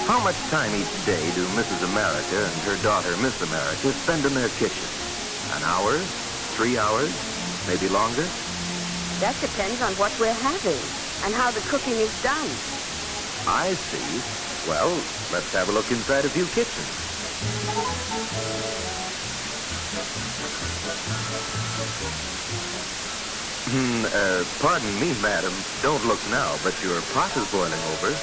How much time each day do Mrs. America and her daughter, Miss America, spend in their kitchen? An hour? 3 hours? Maybe longer? That depends on what we're having and how the cooking is done. I see. Well, let's have a look inside a few kitchens. Pardon me, madam. Don't look now, but your pot is boiling over.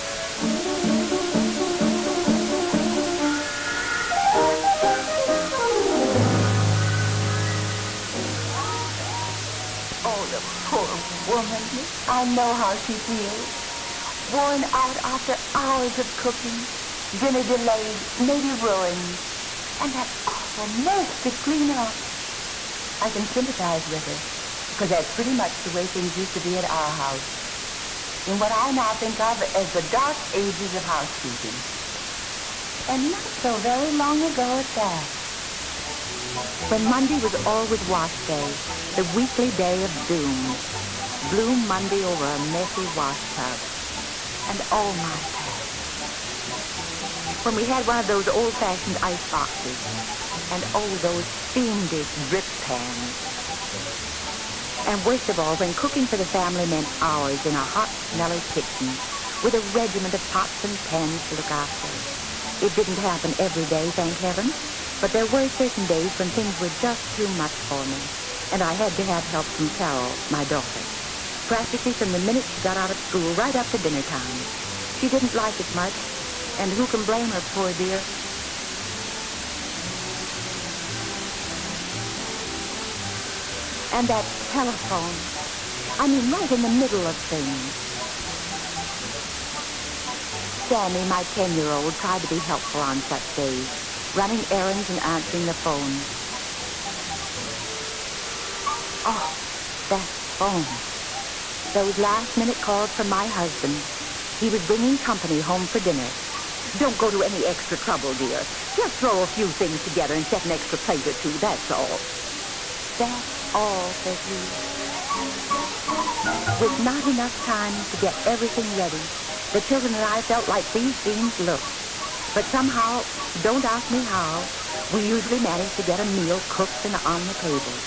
Oh, the poor woman. I know how she feels. Worn out after hours of cooking, dinner delayed, maybe ruined, and that awful mess to clean up. I can sympathize with her, because that's pretty much the way things used to be at our house, in what I now think of as the dark ages of housekeeping. And not so very long ago at that. When Monday was always wash day, the weekly day of doom, Blue Monday over a messy wash tub. And oh my past. When we had one of those old-fashioned ice boxes, and oh, those fiendish drip pans. And worst of all, when cooking for the family meant hours in a hot, smelly kitchen with a regiment of pots and pans to look after. It didn't happen every day, thank heaven, but there were certain days when things were just too much for me, and I had to have help from Carol, my daughter. Practically from the minute she got out of school right up to dinner time. She didn't like it much, and who can blame her, poor dear? And that telephone. I mean, right in the middle of things. Sammy, my 10-year-old, tried to be helpful on such days, running errands and answering the phone. Oh, that phone. Those last-minute calls from my husband. He was bringing company home for dinner. Don't go to any extra trouble, dear. Just throw a few things together and set an extra plate or two, that's all. That's all, says he. With not enough time to get everything ready, the children and I felt like these scenes looked. But somehow, don't ask me how, we usually managed to get a meal cooked and on the table.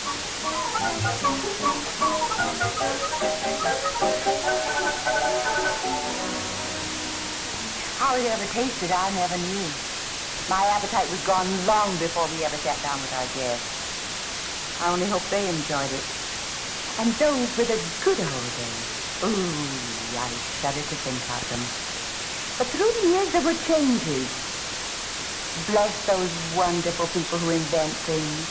How it ever tasted, I never knew. My appetite was gone long before we ever sat down with our guests. I only hope they enjoyed it. And those were the good old days. Ooh, I shudder to think of them. But through the years, there were changes. Bless those wonderful people who invent things.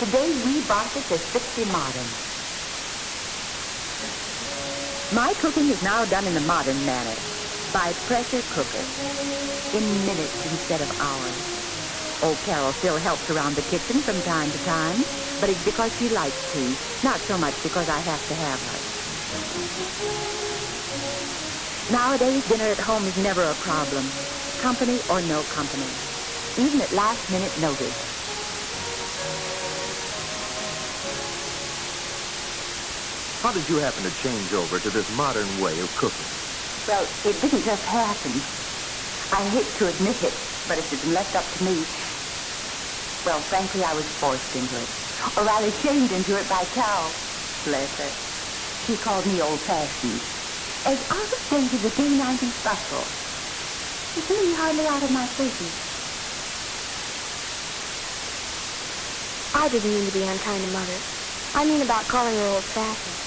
Today, we Bosses are strictly modern. My cooking is now done in the modern manner, by pressure cooker, in minutes instead of hours. Old Carol still helps around the kitchen from time to time, but it's because she likes to, not so much because I have to have her. Nowadays, dinner at home is never a problem, company or no company, even at last-minute notice. How did you happen to change over to this modern way of cooking? Well, it didn't just happen. I hate to admit it, but if it's been left up to me, well, frankly, I was forced into it. Or rather, shamed into it by Carol. Bless her. She called me old-fashioned. As out of date as a day 90s bustle. It's really hardly out of my 30s. I didn't mean to be unkind to Mother. I mean about calling her old-fashioned.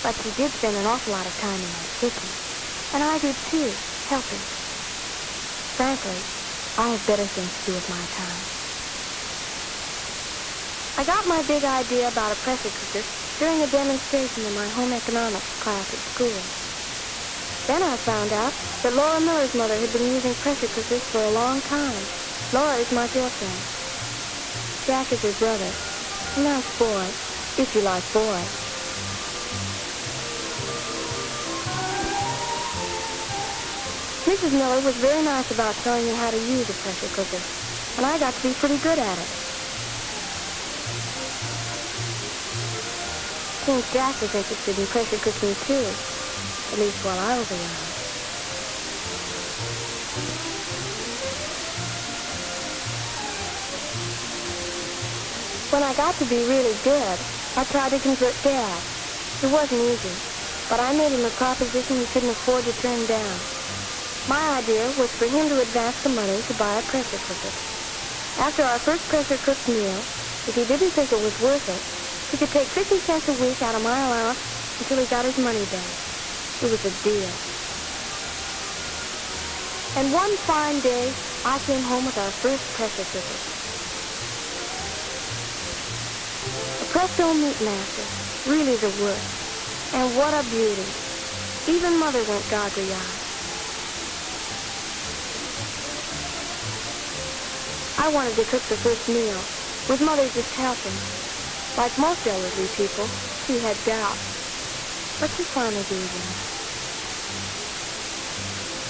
But she did spend an awful lot of time in that kitchen. And I did too, helping. Frankly, I have better things to do with my time. I got my big idea about a pressure cooker during a demonstration in my home economics class at school. Then I found out that Laura Miller's mother had been using pressure cookers for a long time. Laura is my girlfriend. Jack is her brother. A nice boy, if you like boys. Mrs. Miller was very nice about showing me how to use a pressure cooker, and I got to be pretty good at it. Seems Jack was interested in pressure cooking too, at least while I was around. When I got to be really good, I tried to convert Dad. It wasn't easy, but I made him a proposition he couldn't afford to turn down. My idea was for him to advance the money to buy a pressure cooker. After our first pressure-cooked meal, if he didn't think it was worth it, he could take 50 cents a week out of my allowance until he got his money back. It was a deal. And one fine day, I came home with our first pressure cooker. A Presto Meat Master, really the worst. And what a beauty. Even Mother went goggly-eyed. I wanted to cook the first meal, with Mother just helping. Like most elderly people, she had doubts. But she finally gave in.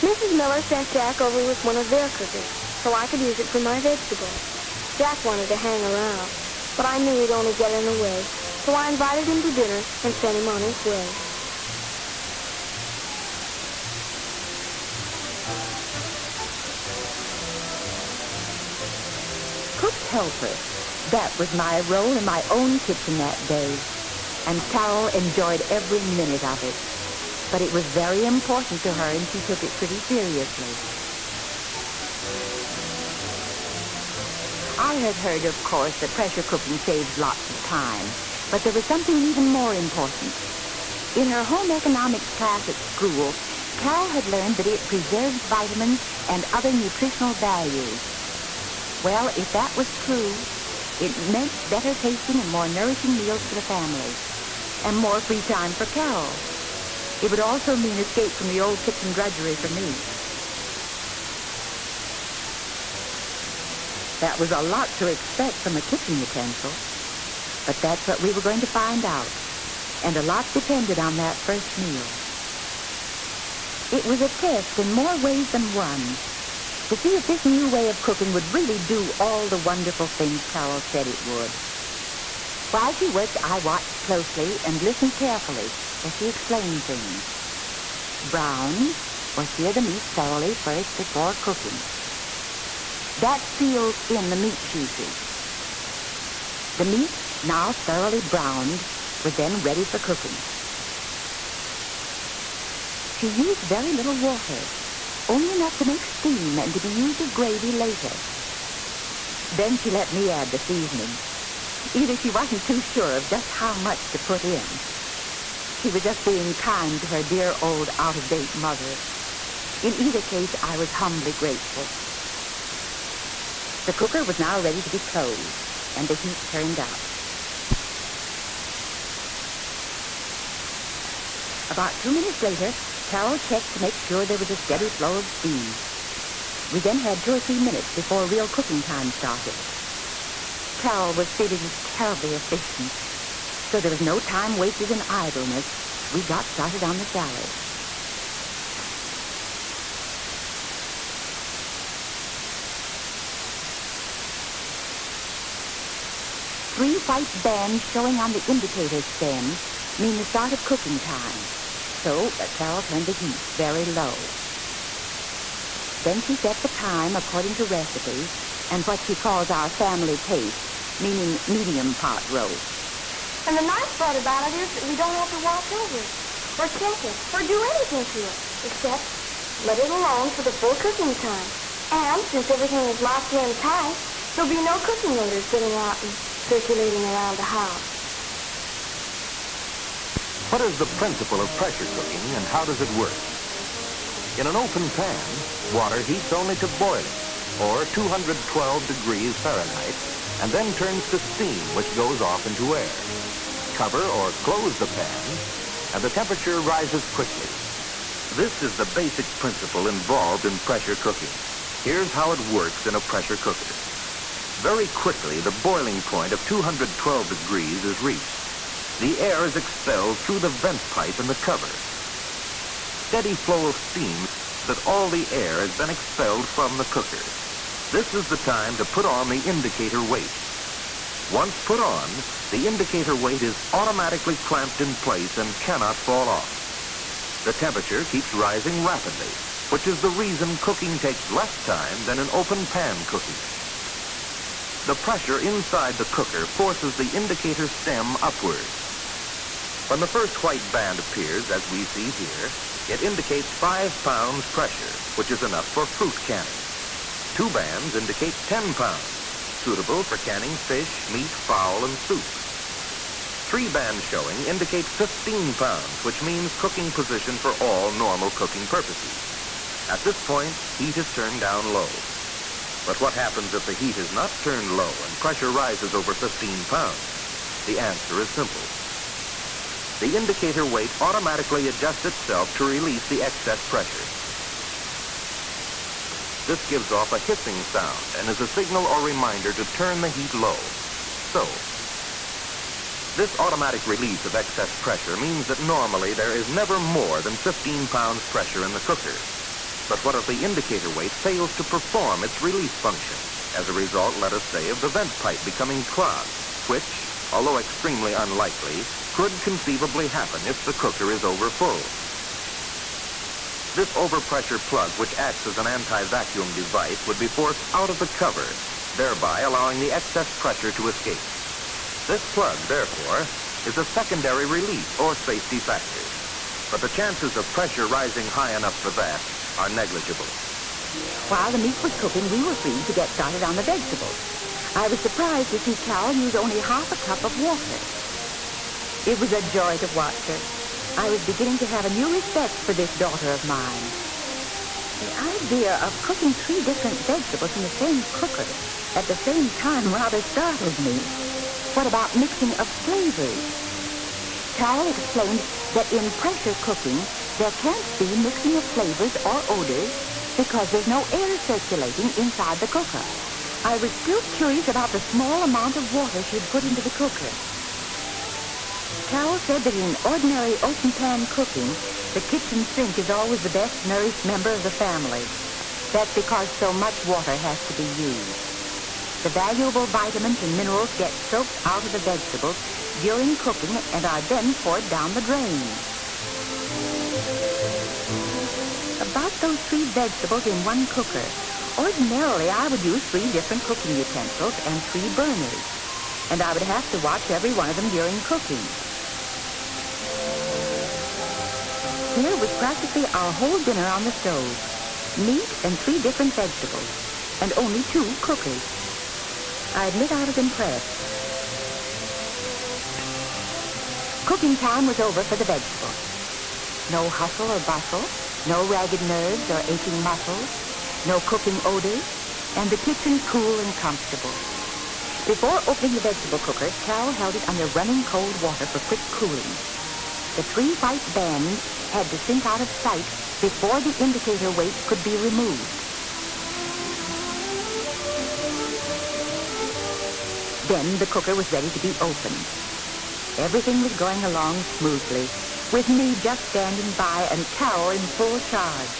Mrs. Miller sent Jack over with one of their cookers, so I could use it for my vegetables. Jack wanted to hang around, but I knew he'd only get in the way, so I invited him to dinner and sent him on his way. Cook's helper. That was my role in my own kitchen that day, and Carol enjoyed every minute of it. But it was very important to her, and she took it pretty seriously. I had heard, of course, that pressure cooking saves lots of time, but there was something even more important. In her home economics class at school, Carol had learned that it preserves vitamins and other nutritional values. Well, if that was true, it meant better tasting and more nourishing meals for the family, and more free time for Carol. It would also mean escape from the old kitchen drudgery for me. That was a lot to expect from a kitchen utensil, but that's what we were going to find out, and a lot depended on that first meal. It was a test in more ways than one, to see if this new way of cooking would really do all the wonderful things Carol said it would. While she worked, I watched closely and listened carefully as she explained things. Brown, or sear the meat thoroughly first before cooking. That seals in the meat juices. The meat, now thoroughly browned, was then ready for cooking. She used very little water, only enough to make steam and to be used as gravy later. Then she let me add the seasoning. Either she wasn't too sure of just how much to put in. She was just being kind to her dear old out-of-date mother. In either case, I was humbly grateful. The cooker was now ready to be closed, and the heat turned up. About 2 minutes later, Carol checked to make sure there was a steady flow of steam. We then had 2 or 3 minutes before real cooking time started. Carol was feeling terribly efficient, so there was no time wasted in idleness. We got started on the salad. Three white bands showing on the indicator stems mean the start of cooking time. So Carol turned the heat very low. Then she set the time according to recipe and what she calls our family taste, meaning medium pot roast. And the nice part about it is that we don't have to watch over it, or check it, or do anything to it, except let it alone for the full cooking time. And since everything is locked in tight, there'll be no cooking odors getting out and circulating around the house. What is the principle of pressure cooking and how does it work? In an open pan, water heats only to boiling, or 212 degrees Fahrenheit, and then turns to steam, which goes off into air. Cover or close the pan, and the temperature rises quickly. This is the basic principle involved in pressure cooking. Here's how it works in a pressure cooker. Very quickly, the boiling point of 212 degrees is reached. The air is expelled through the vent pipe in the cover. Steady flow of steam that all the air has been expelled from the cooker. This is the time to put on the indicator weight. Once put on, the indicator weight is automatically clamped in place and cannot fall off. The temperature keeps rising rapidly, which is the reason cooking takes less time than in open pan cooking. The pressure inside the cooker forces the indicator stem upward. When the first white band appears, as we see here, it indicates 5 pounds pressure, which is enough for fruit canning. 2 bands indicate 10 pounds, suitable for canning fish, meat, fowl, and soup. 3 bands showing indicate 15 pounds, which means cooking position for all normal cooking purposes. At this point, heat is turned down low. But what happens if the heat is not turned low and pressure rises over 15 pounds? The answer is simple. The indicator weight automatically adjusts itself to release the excess pressure. This gives off a hissing sound and is a signal or reminder to turn the heat low. So, this automatic release of excess pressure means that normally there is never more than 15 pounds pressure in the cooker. But what if the indicator weight fails to perform its release function? As a result, let us say, of the vent pipe becoming clogged, which, although extremely unlikely, could conceivably happen if the cooker is overfull. This overpressure plug, which acts as an anti-vacuum device, would be forced out of the cover, thereby allowing the excess pressure to escape. This plug, therefore, is a secondary release or safety factor. But the chances of pressure rising high enough for that are negligible. While the meat was cooking, we were free to get started on the vegetables. I was surprised to see Carol use only half a cup of water. It was a joy to watch her. I was beginning to have a new respect for this daughter of mine. The idea of cooking 3 different vegetables in the same cooker at the same time rather startled me. What about mixing of flavors? Carol explained that in pressure cooking, there can't be mixing of flavors or odors because there's no air circulating inside the cooker. I was still curious about the small amount of water she'd put into the cooker. Carol said that in ordinary open-pan cooking, the kitchen sink is always the best nourished member of the family. That's because so much water has to be used. The valuable vitamins and minerals get soaked out of the vegetables during cooking and are then poured down the drain. About those 3 vegetables in one cooker, ordinarily I would use 3 different cooking utensils and 3 burners, and I would have to watch every one of them during cooking. Here was practically our whole dinner on the stove. Meat and 3 different vegetables, and only 2 cookers. I admit I was impressed. Cooking time was over for the vegetables. No hustle or bustle, no ragged nerves or aching muscles, no cooking odors, and the kitchen cool and comfortable. Before opening the vegetable cooker, Carol held it under running cold water for quick cooling. The 3 white bands had to sink out of sight before the indicator weight could be removed. Then the cooker was ready to be opened. Everything was going along smoothly, with me just standing by and Carol in full charge.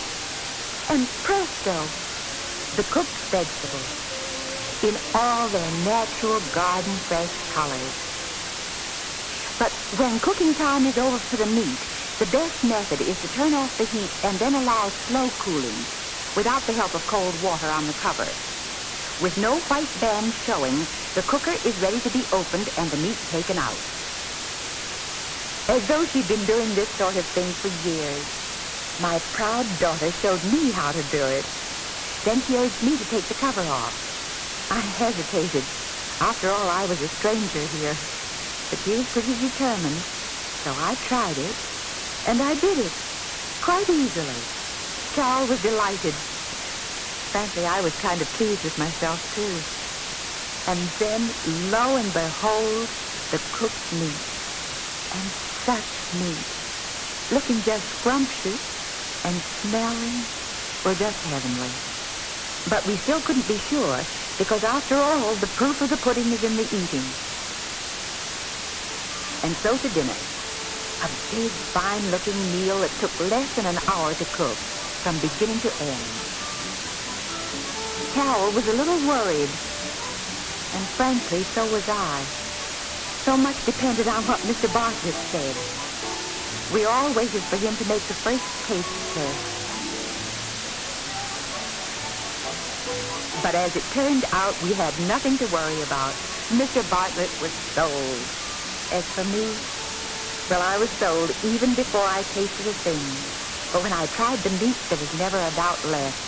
And presto, the cooked vegetables, in all their natural garden fresh colors. But when cooking time is over for the meat, the best method is to turn off the heat and then allow slow cooling without the help of cold water on the cover. With no white band showing, the cooker is ready to be opened and the meat taken out. As though she'd been doing this sort of thing for years, my proud daughter showed me how to do it. Then she urged me to take the cover off. I hesitated. After all, I was a stranger here. But she was pretty determined, so I tried it, and I did it, quite easily. Carol was delighted. Frankly, I was kind of pleased with myself, too. And then, lo and behold, the cooked meat. And such meat. Looking just scrumptious and smelling were just heavenly. But we still couldn't be sure, because after all, the proof of the pudding is in the eating. And so to dinner. A big, fine-looking meal that took less than an hour to cook, from beginning to end. Carol was a little worried, and frankly, so was I. So much depended on what Mr. Bartlett said. We all waited for him to make the first taste test. But as it turned out, we had nothing to worry about. Mr. Bartlett was sold. As for me, well, I was sold even before I tasted a thing. But when I tried the meat, there was never a doubt left.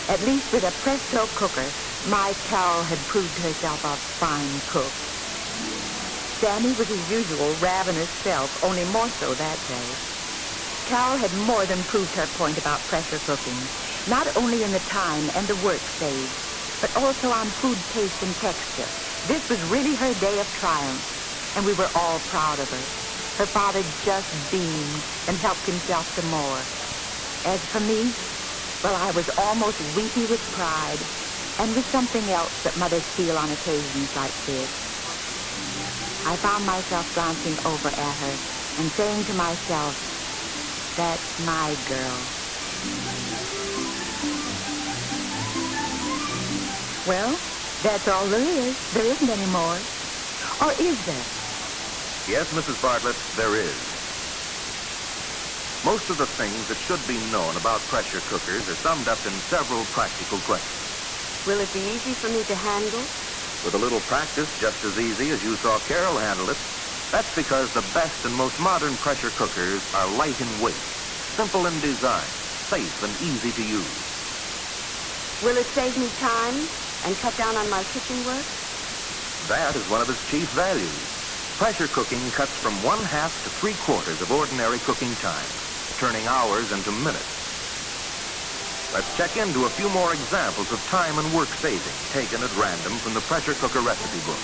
At least with a presto cooker, my Carol had proved herself a fine cook. Sammy was his usual ravenous self, only more so that day. Carol had more than proved her point about pressure cooking, not only in the time and the work saved, but also on food taste and texture. This was really her day of triumph, and we were all proud of her. Her father just beamed and helped himself to more. As for me, well, I was almost weepy with pride, and with something else that mothers feel on occasions like this. I found myself glancing over at her and saying to myself, that's my girl. Well, that's all there is. There isn't any more. Or is there? Yes, Mrs. Bartlett, there is. Most of the things that should be known about pressure cookers are summed up in several practical questions. Will it be easy for me to handle? With a little practice, just as easy as you saw Carol handle it. That's because the best and most modern pressure cookers are light in weight, simple in design, safe and easy to use. Will it save me time and cut down on my kitchen work? That is one of its chief values. Pressure cooking cuts from 1/2 to 3/4 of ordinary cooking time, turning hours into minutes. Let's check into a few more examples of time and work saving taken at random from the pressure cooker recipe book.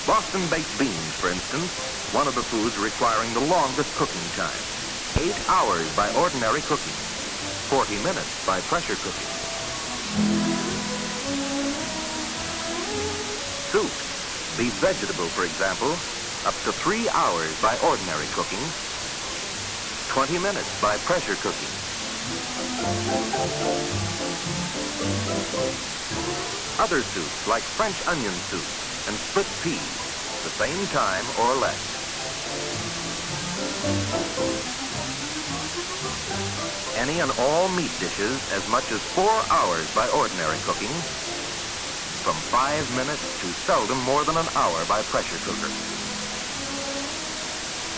Boston baked beans, for instance, one of the foods requiring the longest cooking time. 8 hours by ordinary cooking, 40 minutes by pressure cooking. Soup, beef vegetable, for example, up to 3 hours by ordinary cooking, 20 minutes by pressure cooking. Other soups like French onion soup and split peas, the same time or less. Any and all meat dishes as much as 4 hours by ordinary cooking, from 5 minutes to seldom more than an hour by pressure cooker.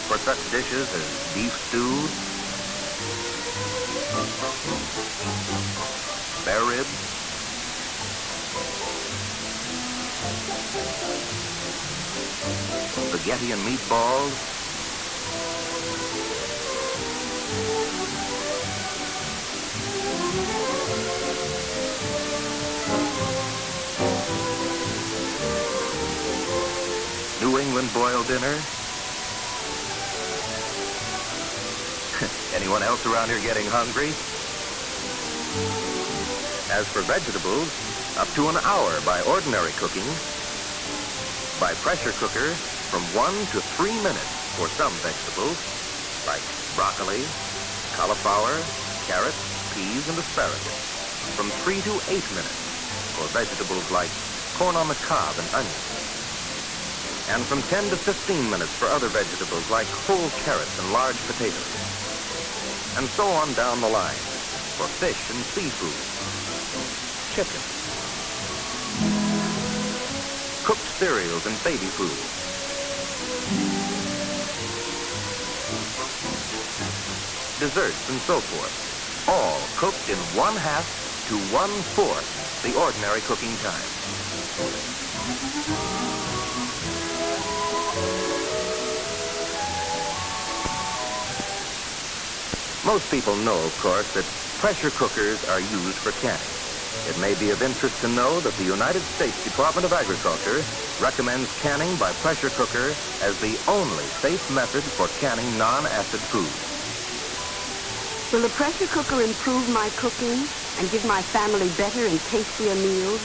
For such dishes as beef stew, spare ribs, spaghetti and meatballs, New England boiled dinner. Anyone else around here getting hungry? As for vegetables, up to an hour by ordinary cooking. By pressure cooker, from 1 to 3 minutes for some vegetables, like broccoli, cauliflower, carrots, peas, and asparagus. From 3 to 8 minutes for vegetables like corn on the cob and onions. And from 10 to 15 minutes for other vegetables like whole carrots and large potatoes. And so on down the line for fish and seafood, chicken, cooked cereals and baby food, desserts and so forth, all cooked in 1/2 to 1/4 the ordinary cooking time. Most people know, of course, that pressure cookers are used for canning. It may be of interest to know that the United States Department of Agriculture recommends canning by pressure cooker as the only safe method for canning non-acid foods. Will the pressure cooker improve my cooking and give my family better and tastier meals?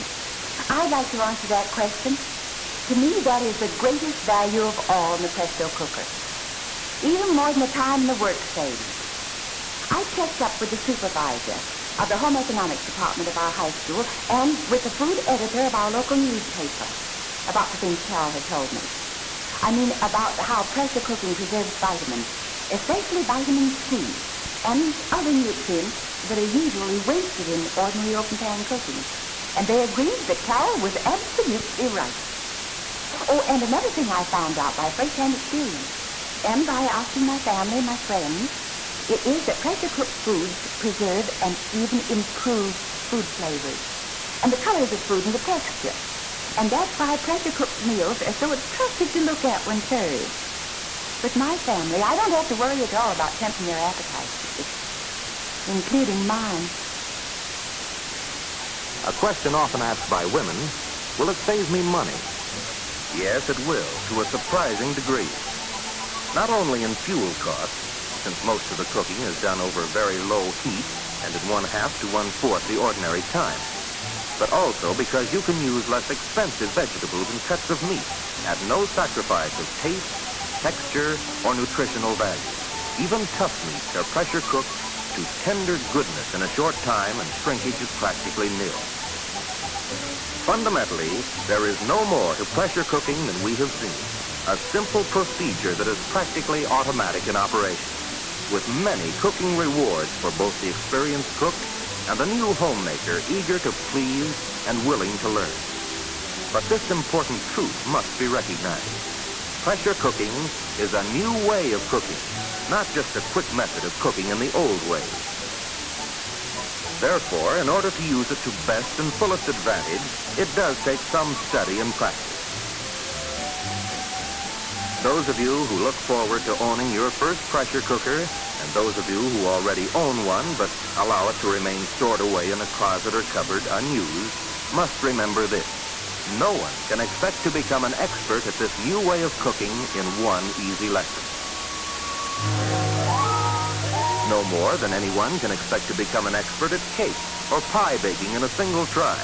I'd like to answer that question. To me, that is the greatest value of all in the presto cooker. Even more than the time and the work saved. I checked up with the supervisor of the home economics department of our high school and with the food editor of our local newspaper about the things Carol had told me. I mean, about how pressure cooking preserves vitamins, especially vitamin C, and other nutrients that are usually wasted in ordinary open-pan cooking. And they agreed that Carol was absolutely right. Oh, and another thing I found out by first-hand experience, and by asking my family, my friends, it is that pressure-cooked foods preserve and even improve food flavors, and the colors of food and the texture. And that's why pressure-cooked meals are so attractive to look at when served. With my family, I don't have to worry at all about tempting their appetites, including mine. A question often asked by women, will it save me money? Yes, it will, to a surprising degree. Not only in fuel costs, since most of the cooking is done over very low heat and in 1/2 to 1/4 the ordinary time, but also because you can use less expensive vegetables and cuts of meat at no sacrifice of taste, texture, or nutritional value. Even tough meats are pressure cooked to tender goodness in a short time, and shrinkage is practically nil. Fundamentally, there is no more to pressure cooking than we have seen. A simple procedure that is practically automatic in operation, with many cooking rewards for both the experienced cook and the new homemaker eager to please and willing to learn. But this important truth must be recognized. Pressure cooking is a new way of cooking, not just a quick method of cooking in the old way. Therefore, in order to use it to best and fullest advantage, it does take some study and practice. Those of you who look forward to owning your first pressure cooker, and those of you who already own one but allow it to remain stored away in a closet or cupboard unused, must remember this. No one can expect to become an expert at this new way of cooking in one easy lesson. No more than anyone can expect to become an expert at cake or pie baking in a single try.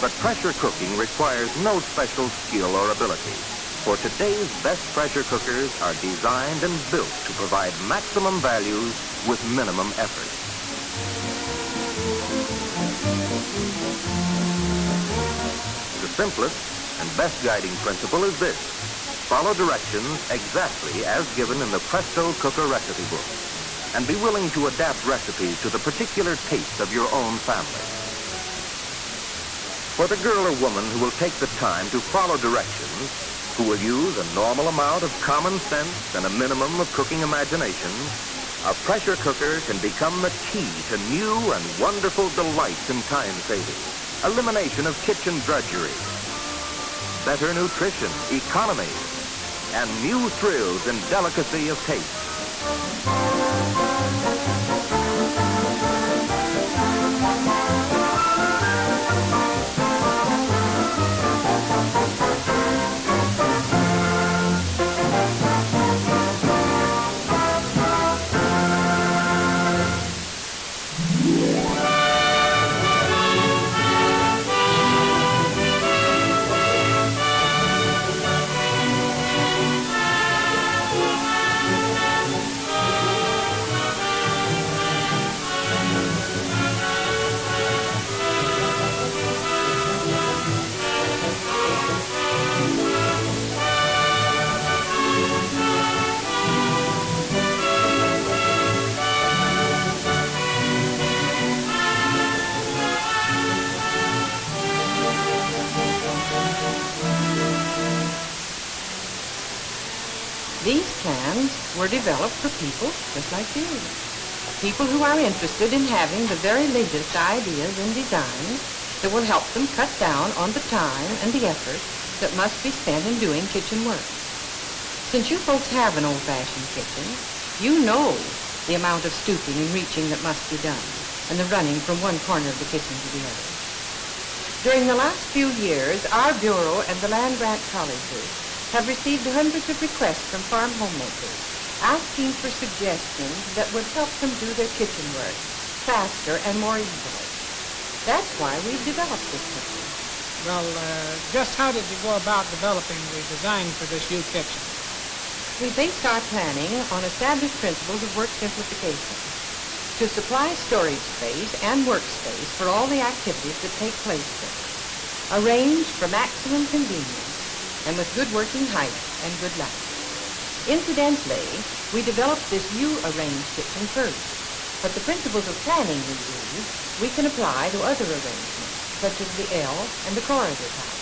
But pressure cooking requires no special skill or ability, for today's best pressure cookers are designed and built to provide maximum values with minimum effort. The simplest and best guiding principle is this: follow directions exactly as given in the Presto Cooker recipe book, and be willing to adapt recipes to the particular taste of your own family. For the girl or woman who will take the time to follow directions, who will use a normal amount of common sense and a minimum of cooking imagination, a pressure cooker can become the key to new and wonderful delights in time saving, elimination of kitchen drudgery, better nutrition, economy, and new thrills in delicacy of taste. These cans were developed for people just like you. People who are interested in having the very latest ideas and designs that will help them cut down on the time and the effort that must be spent in doing kitchen work. Since you folks have an old-fashioned kitchen, you know the amount of stooping and reaching that must be done, and the running from one corner of the kitchen to the other. During the last few years, our Bureau and the land-grant colleges have received hundreds of requests from farm homemakers asking for suggestions that would help them do their kitchen work faster and more easily. That's why we've developed this system. Well, just how did you go about developing the design for this new kitchen? We based our planning on established principles of work simplification to supply storage space and workspace for all the activities that take place there, arranged for maximum convenience and with good working height and good light. Incidentally, we developed this U-arranged kitchen first, but the principles of planning we use, we can apply to other arrangements, such as the L and the corridor type.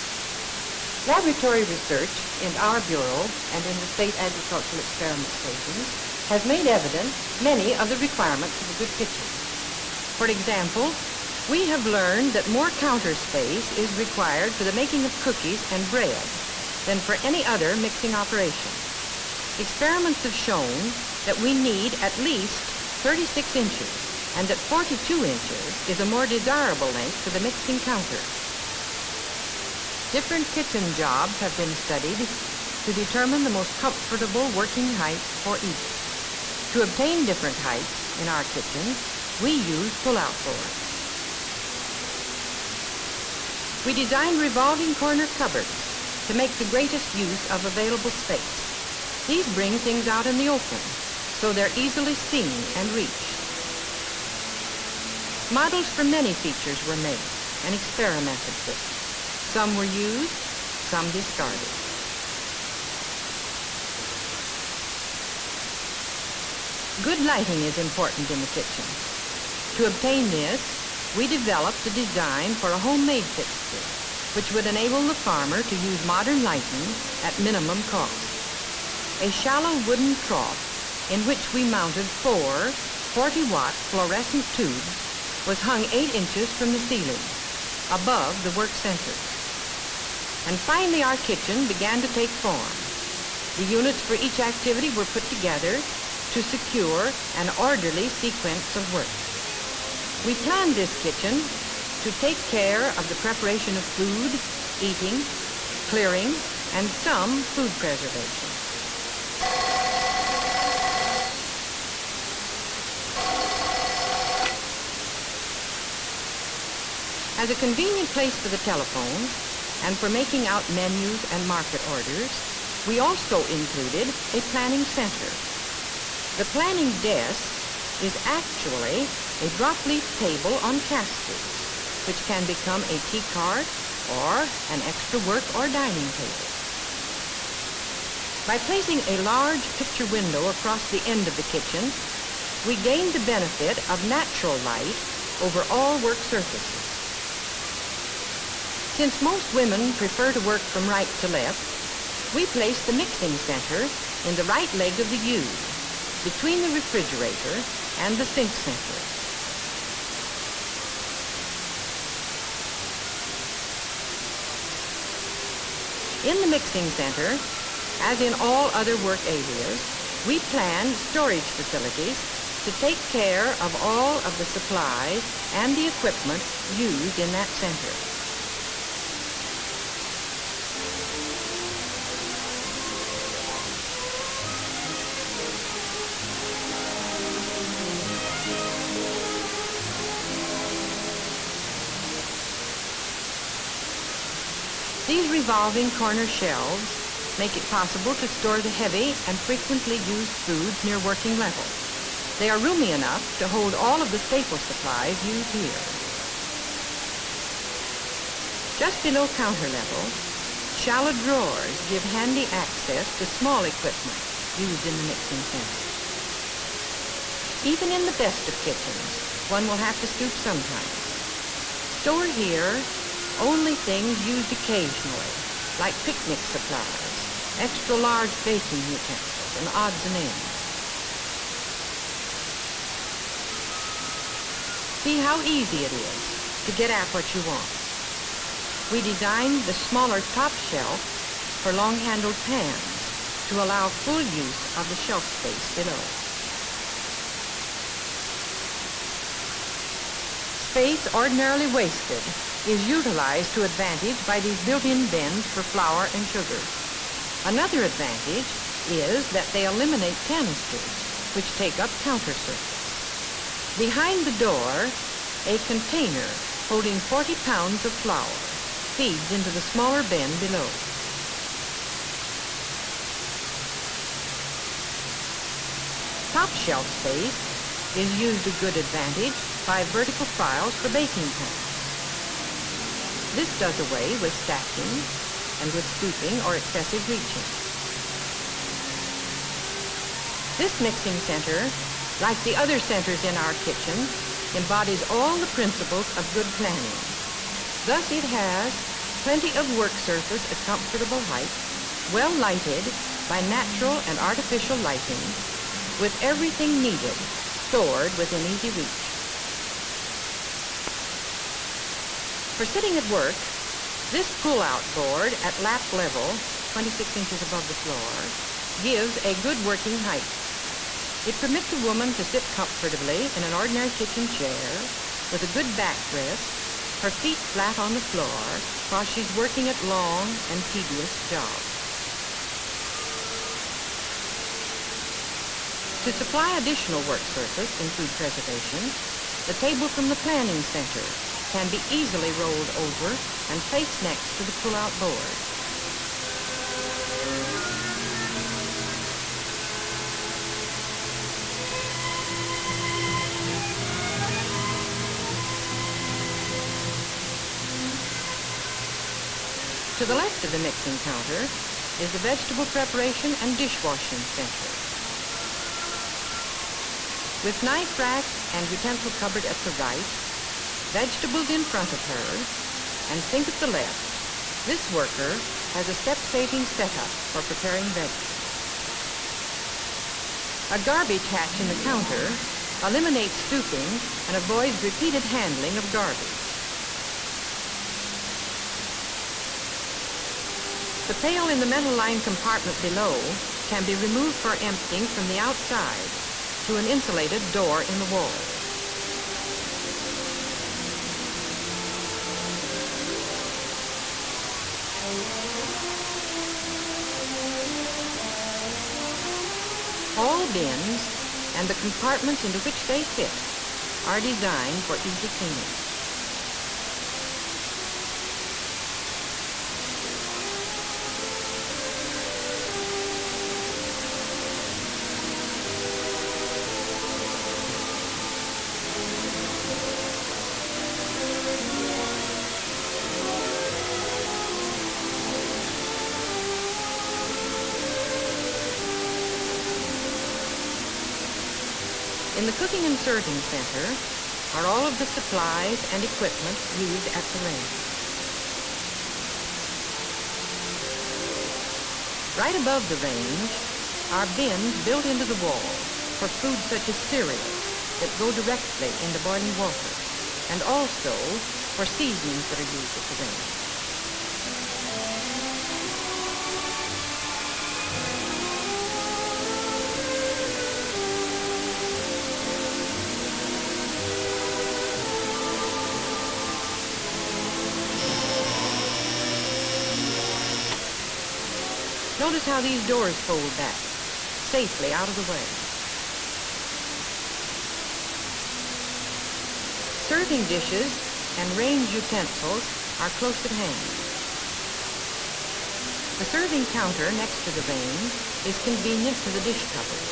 Laboratory research in our Bureau and in the State Agricultural Experiment Stations has made evident many of the requirements of a good kitchen. For example, we have learned that more counter space is required for the making of cookies and bread than for any other mixing operation. Experiments have shown that we need at least 36 inches and that 42 inches is a more desirable length for the mixing counter. Different kitchen jobs have been studied to determine the most comfortable working height for each. To obtain different heights in our kitchen, we use pull-out boards. We designed revolving corner cupboards to make the greatest use of available space. These bring things out in the open, so they're easily seen and reached. Models for many features were made and experimented with. Some were used, some discarded. Good lighting is important in the kitchen. To obtain this, we developed a design for a homemade fixture, which would enable the farmer to use modern lighting at minimum cost. A shallow wooden trough in which we mounted four 40-watt fluorescent tubes was hung 8 inches from the ceiling, above the work center. And finally our kitchen began to take form. The units for each activity were put together to secure an orderly sequence of work. We planned this kitchen to take care of the preparation of food, eating, clearing, and some food preservation. As a convenient place for the telephone and for making out menus and market orders, we also included a planning center. The planning desk is actually a drop-leaf table on casters, which can become a tea cart or an extra work or dining table. By placing a large picture window across the end of the kitchen, we gained the benefit of natural light over all work surfaces. Since most women prefer to work from right to left, we placed the mixing center in the right leg of the U, between the refrigerator and the sink center. In the mixing center, as in all other work areas, we planned storage facilities to take care of all of the supplies and the equipment used in that center. These revolving corner shelves make it possible to store the heavy and frequently used foods near working level. They are roomy enough to hold all of the staple supplies used here. Just below counter level, shallow drawers give handy access to small equipment used in the mixing center. Even in the best of kitchens, one will have to stoop sometimes. Store here only things used occasionally, like picnic supplies, extra large baking utensils, and odds and ends. See how easy it is to get at what you want. We designed the smaller top shelf for long-handled pans to allow full use of the shelf space below. Space ordinarily wasted is utilized to advantage by these built-in bins for flour and sugar. Another advantage is that they eliminate canisters, which take up counter surface. Behind the door, a container holding 40 pounds of flour feeds into the smaller bin below. Top shelf space is used to good advantage by vertical files for baking pans. This does away with stacking and with scooping or excessive reaching. This mixing center, like the other centers in our kitchen, embodies all the principles of good planning. Thus it has plenty of work surface at comfortable height, well lighted by natural and artificial lighting, with everything needed stored within easy reach. For sitting at work, this pull-out board at lap level, 26 inches above the floor, gives a good working height. It permits a woman to sit comfortably in an ordinary kitchen chair with a good backrest, her feet flat on the floor while she's working at long and tedious jobs. To supply additional work surface in food preservation, the table from the planning center can be easily rolled over and placed next to the pull-out board. To the left of the mixing counter is the vegetable preparation and dishwashing center. With knife rack and utensil cupboard at the right, vegetables in front of her, and sink at the left, this worker has a step-saving setup for preparing vegetables. A garbage hatch in the counter eliminates stooping and avoids repeated handling of garbage. The pail in the metal lined compartment below can be removed for emptying from the outside to an insulated door in the wall. All bins and the compartments into which they fit are designed for easy cleaning. In the cooking and serving center are all of the supplies and equipment used at the range. Right above the range are bins built into the wall for food such as cereals that go directly into boiling water, and also for seasonings that are used at the range. Notice how these doors fold back, safely out of the way. Serving dishes and range utensils are close at hand. The serving counter next to the range is convenient to the dish cupboard.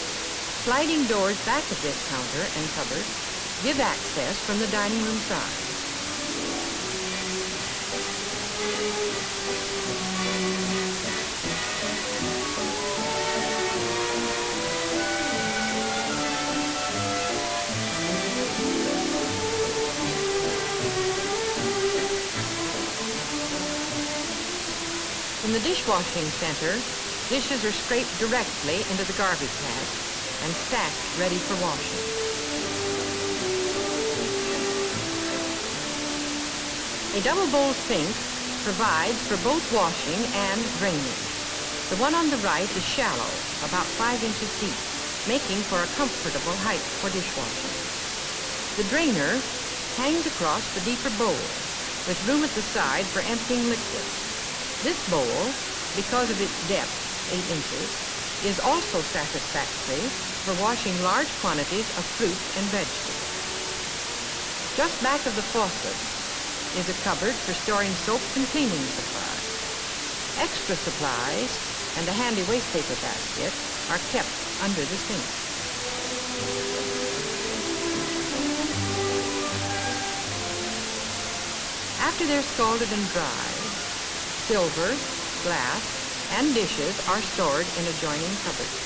Sliding doors back of this counter and cupboard give access from the dining room side. In the dishwashing center, dishes are scraped directly into the garbage patch and stacked ready for washing. A double bowl sink provides for both washing and draining. The one on the right is shallow, about 5 inches deep, making for a comfortable height for dishwashing. The drainer hangs across the deeper bowl, with room at the side for emptying liquid. This bowl, because of its depth, 8 inches, is also satisfactory for washing large quantities of fruit and vegetables. Just back of the faucet is a cupboard for storing soap and cleaning supplies. Extra supplies and a handy wastepaper basket are kept under the sink. After they're scalded and dried, silver, glass, and dishes are stored in adjoining cupboards.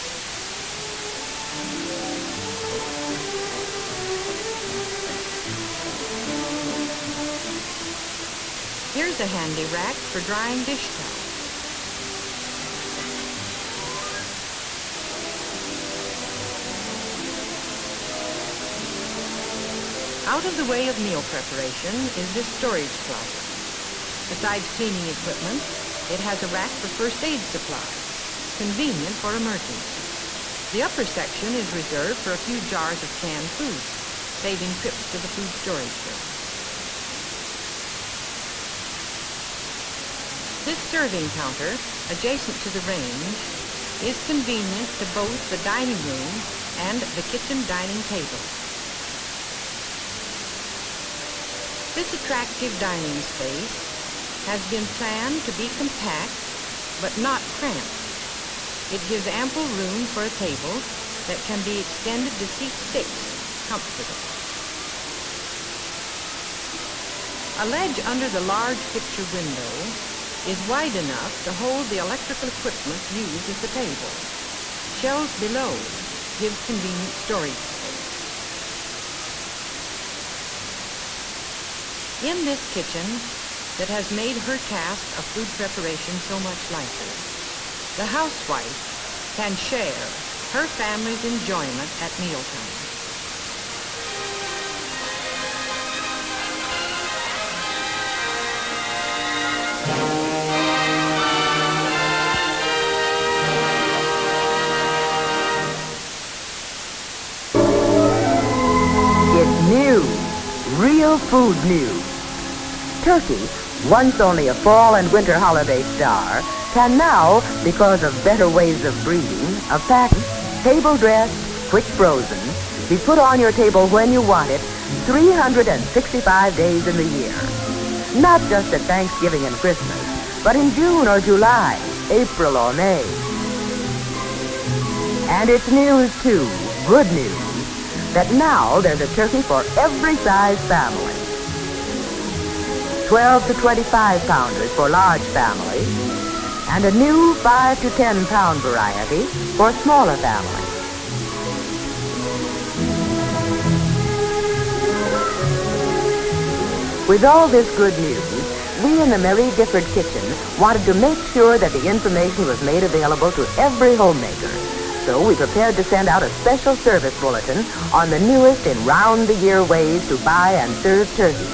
Here's a handy rack for drying dish towels. Out of the way of meal preparation is this storage closet. Besides cleaning equipment, it has a rack for first aid supplies, convenient for emergencies. The upper section is reserved for a few jars of canned food, saving trips to the food storage room. This serving counter, adjacent to the range, is convenient to both the dining room and the kitchen dining table. This attractive dining space has been planned to be compact, but not cramped. It gives ample room for a table that can be extended to seat 6 comfortably. A ledge under the large picture window is wide enough to hold the electrical equipment used at the table. Shelves below give convenient storage space. In this kitchen that has made her task of food preparation so much lighter, the housewife can share her family's enjoyment at mealtime. It's new, real food news. Turkey, once only a fall and winter holiday star, can now, because of better ways of breeding, of packing, table dressed, quick frozen, be put on your table when you want it, 365 days in the year. Not just at Thanksgiving and Christmas, but in June or July, April or May. And it's news too, good news, that now there's a turkey for every size family. 12 to 25 pounders for large families, and a new 5 to 10 pound variety for smaller families. With all this good news, we in the Merry Gifford Kitchen wanted to make sure that the information was made available to every homemaker. So we prepared to send out a special service bulletin on the newest in round-the-year ways to buy and serve turkey.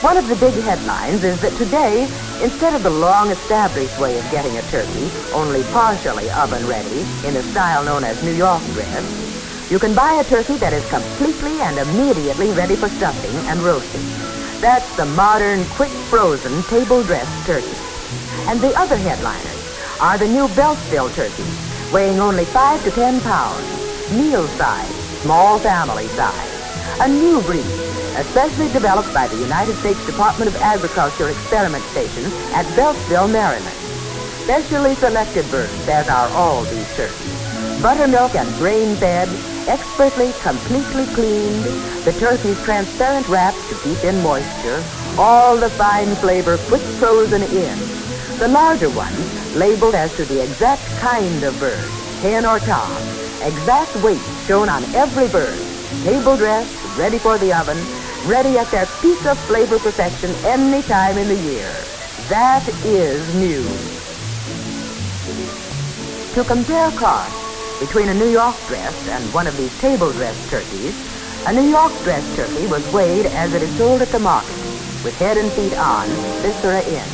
One of the big headlines is that today, instead of the long-established way of getting a turkey, only partially oven-ready, in a style known as New York dress, you can buy a turkey that is completely and immediately ready for stuffing and roasting. That's the modern, quick-frozen, table-dressed turkey. And the other headliners are the new Beltsville turkeys, weighing only 5 to 10 pounds, meal size, small family size, a new breed, especially developed by the United States Department of Agriculture Experiment Station at Beltsville, Maryland. Specially selected birds, as are all these turkeys. Buttermilk and grain-fed, expertly, completely cleaned, the turkey's transparent wraps to keep in moisture, all the fine flavor quick frozen in. The larger ones labeled as to the exact kind of bird, hen or tom, exact weight shown on every bird, table dressed, ready for the oven, ready at their peak of flavor perfection any time in the year. That is new. To compare costs between a New York dressed and one of these table dressed turkeys, a New York dressed turkey was weighed as it is sold at the market, with head and feet on, viscera in.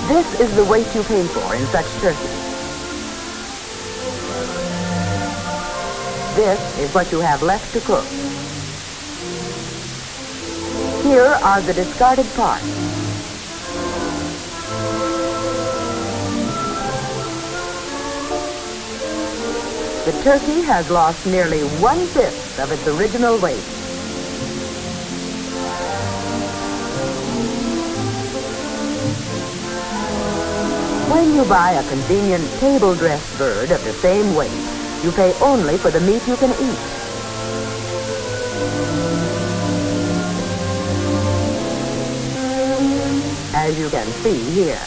This is the weight you pay for in such turkey. This is what you have left to cook. Here are the discarded parts. The turkey has lost nearly 1/5 of its original weight. When you buy a convenient table-dressed bird of the same weight, you pay only for the meat you can eat. As you can see here.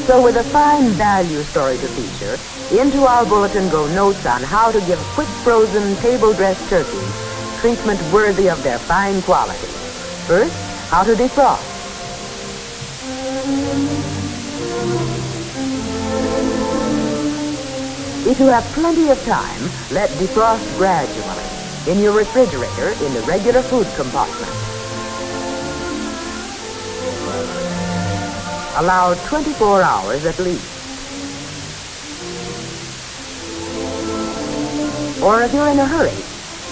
So with a fine value story to feature, into our bulletin go notes on how to give quick frozen table-dressed turkeys treatment worthy of their fine quality. First, how to defrost. If you have plenty of time, let defrost gradually in your refrigerator in the regular food compartment. Allow 24 hours at least. Or if you're in a hurry,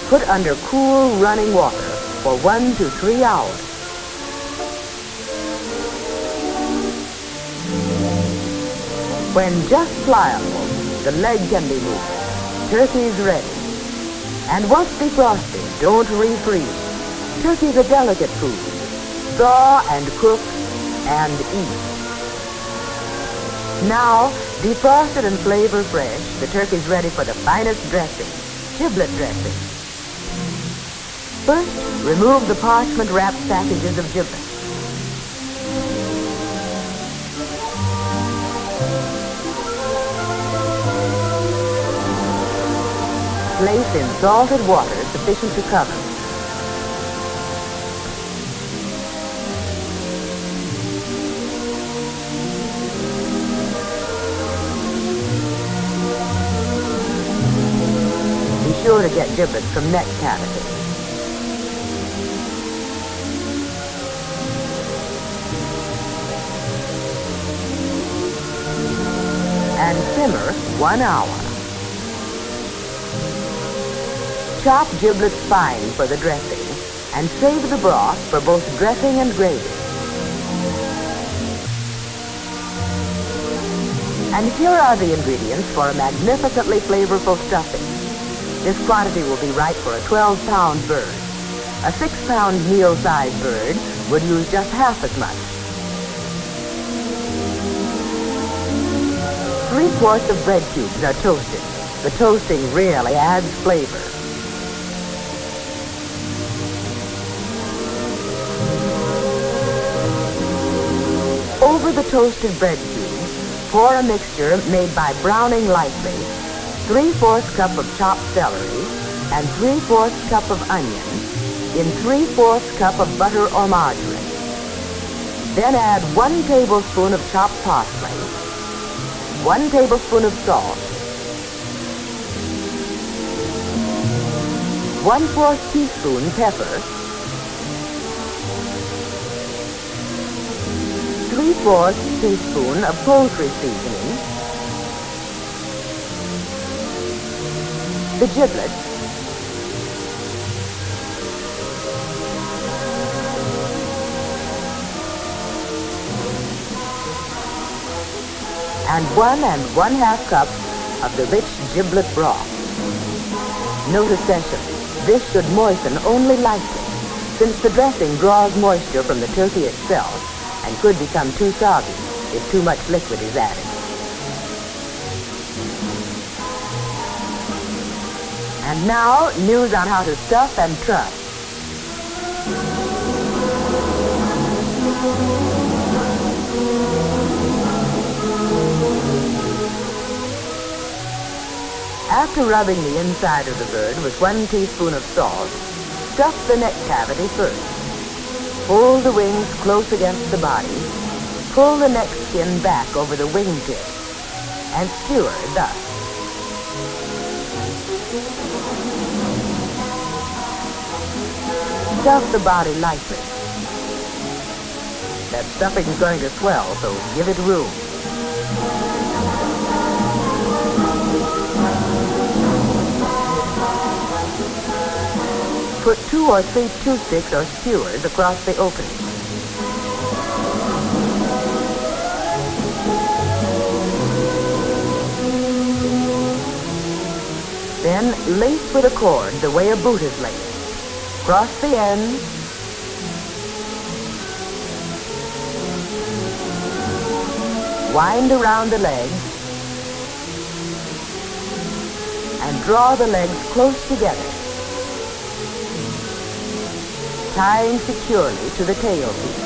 put under cool running water for 1 to 3 hours. When just pliable, the leg can be moved. Turkey is ready. And once defrosted, don't refreeze. Turkey is a delicate food. Thaw and cook and eat. Now, defrosted and flavor fresh, the turkey's ready for the finest dressing, giblet dressing. First, remove the parchment wrapped packages of giblet. Place in salted water sufficient to cover. Be sure to get giblets from neck cavity. And simmer 1 hour. Chop giblets fine for the dressing and save the broth for both dressing and gravy. And here are the ingredients for a magnificently flavorful stuffing. This quantity will be right for a 12-pound bird. A 6-pound meal-sized bird would use just half as much. 3/4 of bread cubes are toasted. The toasting really adds flavor. Over the toasted bread cubes, pour a mixture made by browning lightly, 3/4 cup of chopped celery and 3/4 cup of onion in 3/4 cup of butter or margarine. Then add 1 tablespoon of chopped parsley, 1 tablespoon of salt, 1/4 teaspoon pepper, 3/4 teaspoon of poultry seasoning, the giblets, and 1 1/2 cups of the rich giblet broth. Note especially, this should moisten only lightly, since the dressing draws moisture from the turkey itself and could become too soggy if too much liquid is added. And now, news on how to stuff and truss. After rubbing the inside of the bird with 1 teaspoon of salt, stuff the neck cavity first. Fold the wings close against the body, pull the neck skin back over the wingtip, and skewer thus. Stuff the body lightly. That stuffing is going to swell, so give it room. Put 2 or 3 toothpicks or skewers across the opening. Then lace with a cord the way a boot is laced. Cross the ends. Wind around the legs. And draw the legs close together, tying securely to the tail piece.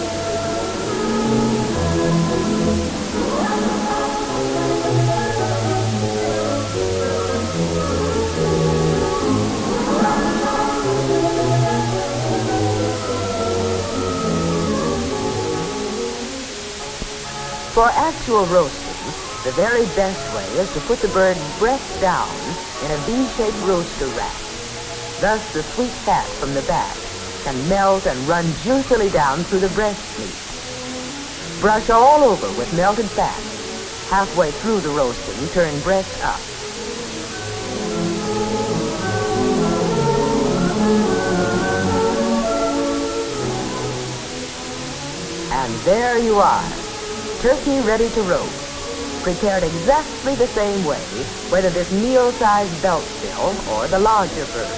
For actual roasting, the very best way is to put the bird breast down in a V-shaped roaster rack. Thus, the sweet fat from the back can melt and run juicily down through the breast meat. Brush all over with melted fat. Halfway through the roasting, turn breast up. And there you are, turkey ready to roast. Prepared exactly the same way, whether this meal-sized belt bill or the larger bird.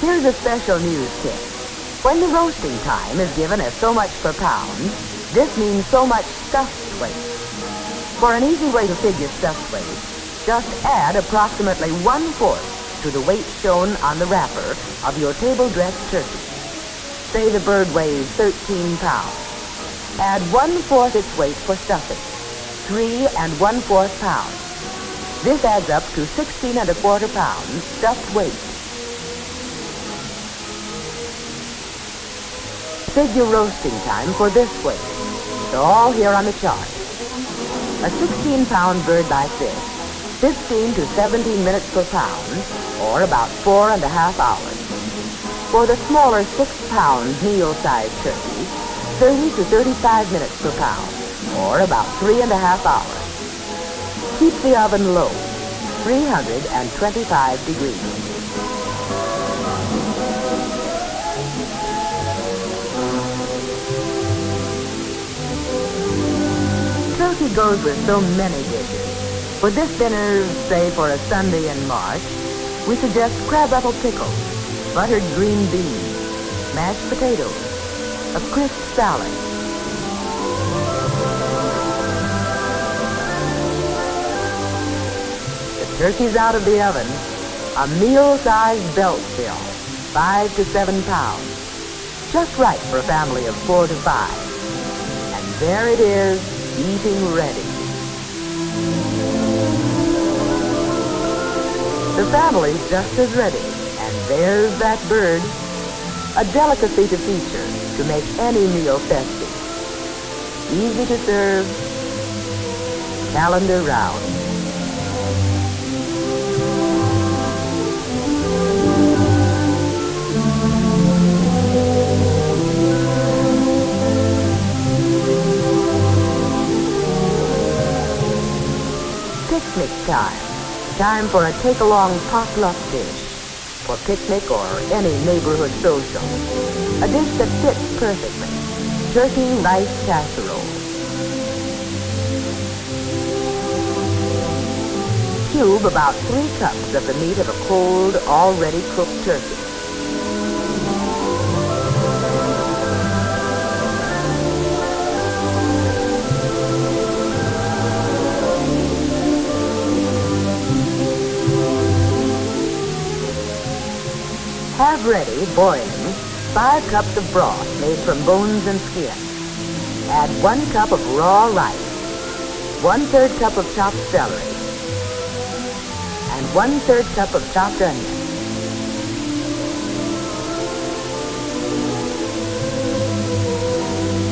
Here's a special news tip. When the roasting time is given as so much per pound, this means so much stuffed weight. For an easy way to figure stuffed weight, just add approximately 1/4 to the weight shown on the wrapper of your table-dressed turkey. Say the bird weighs 13 pounds. Add 1/4 its weight for stuffing, 3 1/4 pounds. This adds up to 16 1/4 pounds stuffed weight. Figure roasting time for this weight. It's all here on the chart. A 16-pound bird like this, 15 to 17 minutes per pound, or about 4.5 hours. For the smaller 6-pound meal-sized turkey, 30 to 35 minutes per pound, or about 3.5 hours. Keep the oven low, 325 degrees. Turkey goes with so many dishes. For this dinner, say for a Sunday in March, we suggest crab-apple pickles, buttered green beans, mashed potatoes, a crisp salad. The turkey's out of the oven. A meal-sized belt fill, 5 to 7 pounds. Just right for a family of 4 to 5. And there it is, eating ready. The family's just as ready. And there's that bird. A delicacy to feature to make any meal festive. Easy to serve. Calendar round. Picnic time. Time for a take-along potluck dish. For picnic or any neighborhood social. A dish that fits perfectly. Turkey rice casserole. Cube about 3 cups of the meat of a cold, already cooked turkey. Have ready, boiling, 5 cups of broth made from bones and skin. Add 1 cup of raw rice, 1/3 cup of chopped celery, and 1/3 cup of chopped onion.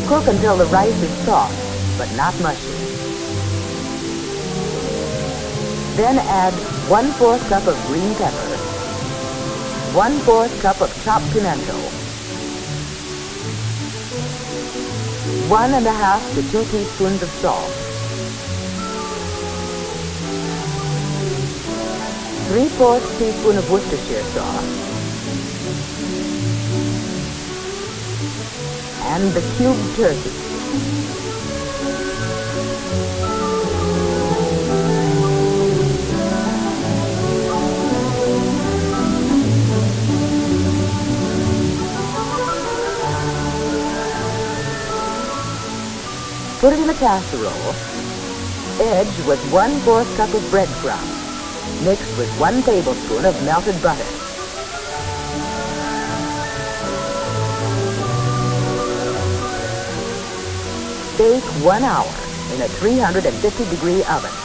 Cook until the rice is soft, but not mushy. Then add 1/4 cup of green pepper, 1/4 cup of chopped pimento, 1.5 to 2 teaspoons of salt, 3/4 teaspoon of Worcestershire sauce, and the cubed turkey. Put it in a casserole, edge with 1/4 cup of breadcrumbs, mixed with 1 tablespoon of melted butter. Bake 1 hour in a 350-degree oven.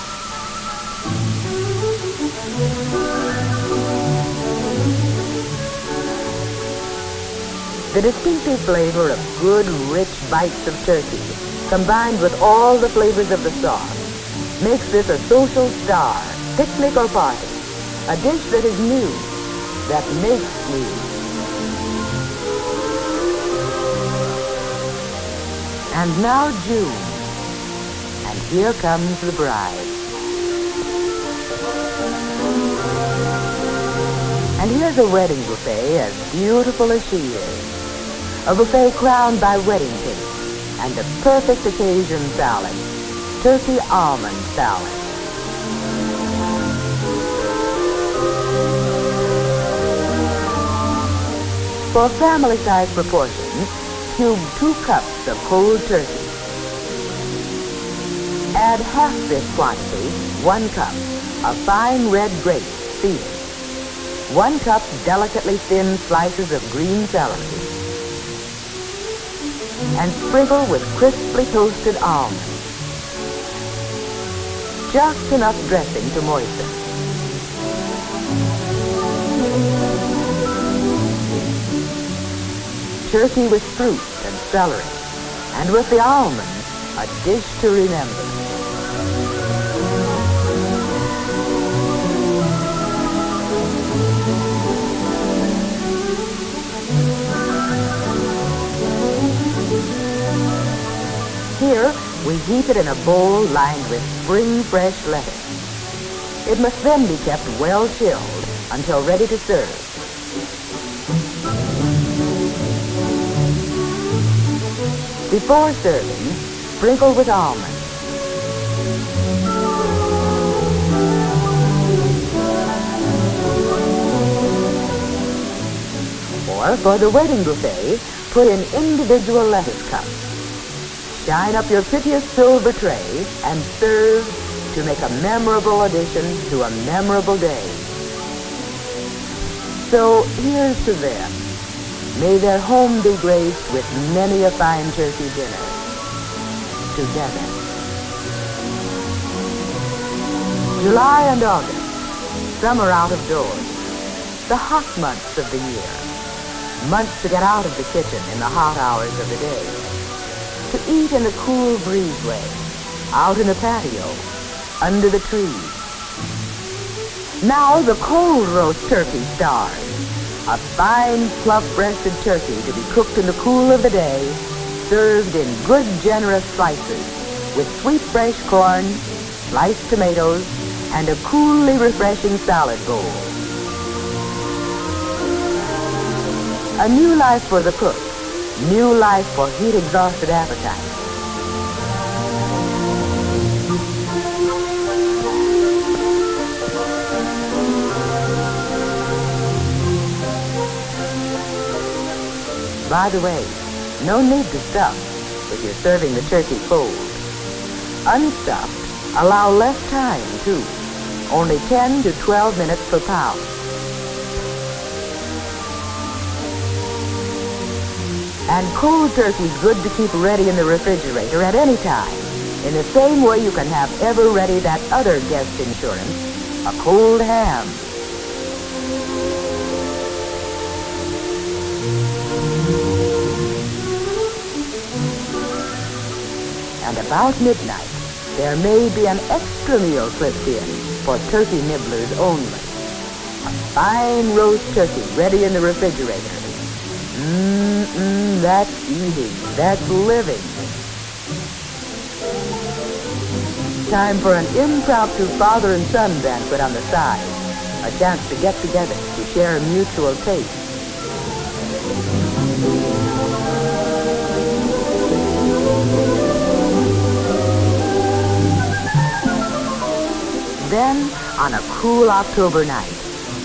The distinctive flavor of good, rich bites of turkey, combined with all the flavors of the sauce, makes this a social star, picnic or party, a dish that is new, that makes new. And now June, and here comes the bride. And here's a wedding buffet as beautiful as she is. A buffet crowned by wedding cake and a perfect occasion salad, turkey almond salad. For family-size proportions, cube 2 cups of cold turkey. Add half this quantity, 1 cup, of fine red grapes, seeded. 1 cup delicately thin slices of green celery. And sprinkle with crisply toasted almonds. Just enough dressing to moisten. Turkey with fruit and celery, and with the almonds, a dish to remember. Here, we heap it in a bowl lined with spring fresh lettuce. It must then be kept well chilled until ready to serve. Before serving, sprinkle with almonds. Or for the wedding buffet, put in individual lettuce cups. Shine up your prettiest silver tray and serve to make a memorable addition to a memorable day. So here's to them. May their home be graced with many a fine turkey dinner together. July and August, summer out of doors, the hot months of the year, months to get out of the kitchen in the hot hours of the day, to eat in the cool breezeway, out in the patio, under the trees. Now the cold roast turkey stars. A fine, plump-breasted turkey to be cooked in the cool of the day, served in good, generous slices, with sweet, fresh corn, sliced tomatoes, and a coolly refreshing salad bowl. A new life for the cook, new life for heat-exhausted appetite. By the way, no need to stuff if you're serving the turkey cold. Unstuffed, allow less time, too. Only 10 to 12 minutes per pound. And cold turkey's good to keep ready in the refrigerator at any time, in the same way you can have ever ready that other guest insurance, a cold ham. And about midnight, there may be an extra meal slipped in for turkey nibblers only. A fine roast turkey ready in the refrigerator. That's eating, that's living. Time for an impromptu father and son banquet on the side. A chance to get together, to share a mutual taste. Then, on a cool October night,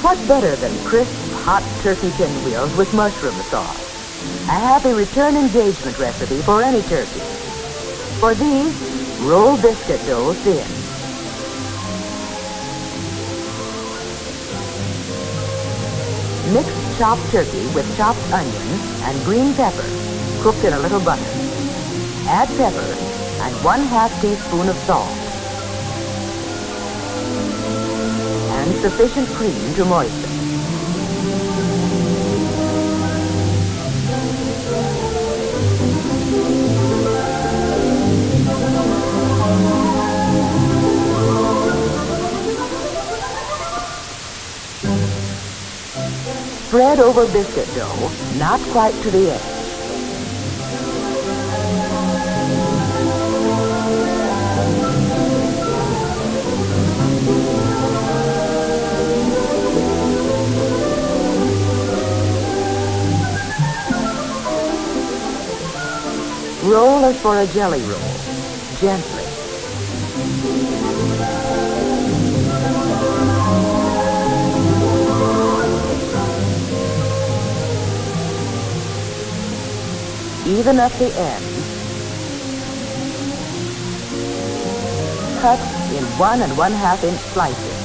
what better than crisp, hot turkey pinwheels with mushroom sauce? A happy return engagement recipe for any turkey. For these, roll biscuit dough thin. Mix chopped turkey with chopped onion and green pepper, cooked in a little butter. Add pepper and 1/2 teaspoon of salt. And sufficient cream to moisten. Spread over biscuit dough, not quite to the edge. Roll as for a jelly roll, gently. Even up the end. Cut in 1 1/2 inch slices.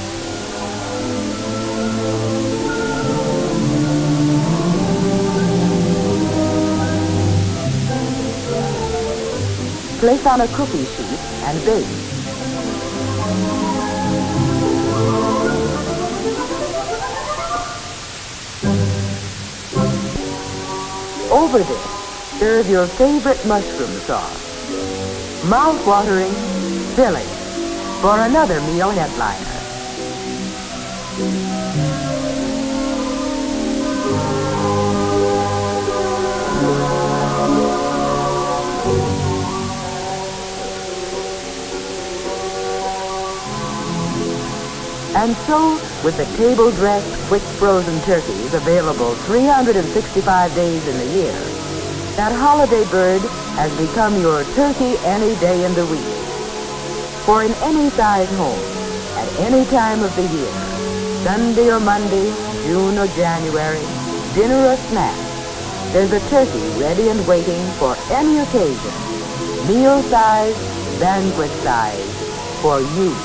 Place on a cookie sheet and bake. Over this, serve your favorite mushroom sauce. Mouth-watering, filling, for another meal headliner. And so, with the table-dressed, quick-frozen turkeys available 365 days in the year, that holiday bird has become your turkey any day in the week. For in any size home, at any time of the year, Sunday or Monday, June or January, dinner or snack, there's a turkey ready and waiting for any occasion, meal size, banquet size, for you.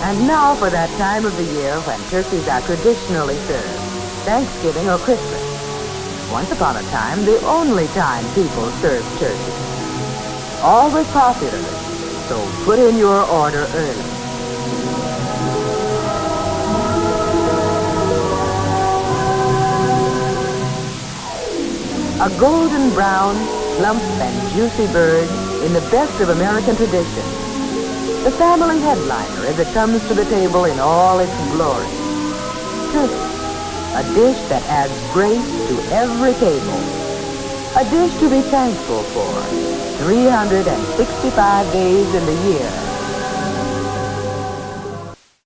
And now for that time of the year when turkeys are traditionally served, Thanksgiving or Christmas. Once upon a time, the only time people served turkey. Always popular, so put in your order early. A golden brown, plump and juicy bird in the best of American tradition. The family headliner as it comes to the table in all its glory. Turkey, a dish that adds grace to every table. A dish to be thankful for 365 days in the year.